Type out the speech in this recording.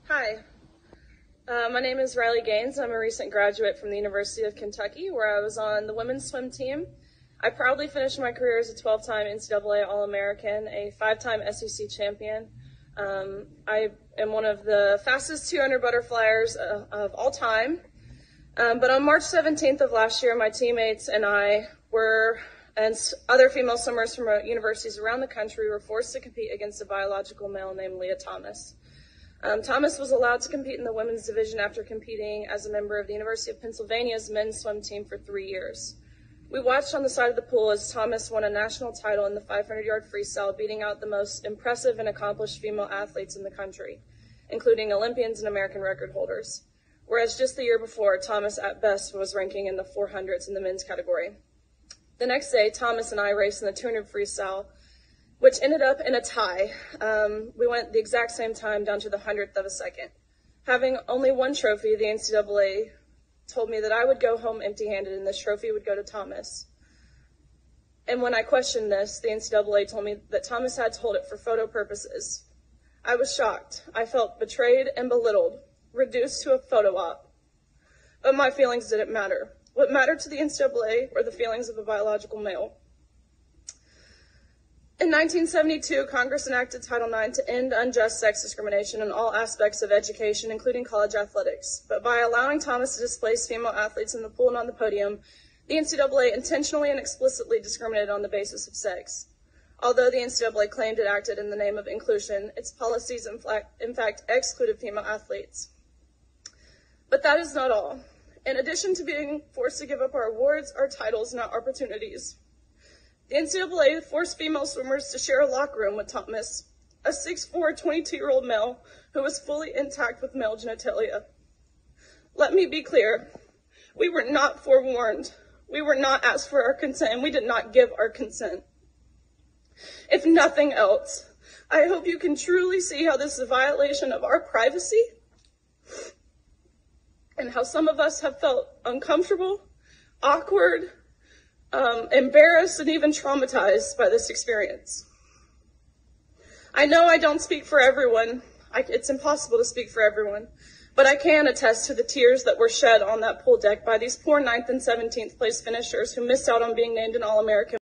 Hi, my name is Riley Gaines. I'm a recent graduate from the University of Kentucky, where I was on the women's swim team. I proudly finished my career as a 12-time NCAA All-American, a 5-time SEC champion. I am one of the fastest 200 butterflyers of all time. But on March 17th of last year, my teammates and I and other female swimmers from universities around the country were forced to compete against a biological male named Leah Thomas. Thomas was allowed to compete in the women's division after competing as a member of the University of Pennsylvania's men's swim team for 3 years. We watched on the side of the pool as Thomas won a national title in the 500-yard freestyle, beating out the most impressive and accomplished female athletes in the country, including Olympians and American record holders. Whereas just the year before, Thomas at best was ranking in the 400s in the men's category. The next day, Thomas and I raced in the 200 freestyle, which ended up in a tie. We went the exact same time down to the 100th of a second. Having only one trophy, the NCAA told me that I would go home empty-handed and this trophy would go to Thomas. And when I questioned this, the NCAA told me that Thomas had to hold it for photo purposes. I was shocked. I felt betrayed and belittled, reduced to a photo op. But my feelings didn't matter. What mattered to the NCAA were the feelings of a biological male. In 1972, Congress enacted Title IX to end unjust sex discrimination in all aspects of education, including college athletics. But by allowing Thomas to displace female athletes in the pool and on the podium, the NCAA intentionally and explicitly discriminated on the basis of sex. Although the NCAA claimed it acted in the name of inclusion, its policies in fact excluded female athletes. But that is not all. In addition to being forced to give up our awards, our titles, and our opportunities, the NCAA forced female swimmers to share a locker room with Thomas, a 6'4", 22-year-old male who was fully intact with male genitalia. Let me be clear. We were not forewarned. We were not asked for our consent, and we did not give our consent. If nothing else, I hope you can truly see how this is a violation of our privacy and how some of us have felt uncomfortable, awkward, embarrassed, and even traumatized by this experience. I know I don't speak for everyone. It's impossible to speak for everyone, but I can attest to the tears that were shed on that pool deck by these poor 9th and 17th place finishers who missed out on being named an All-American.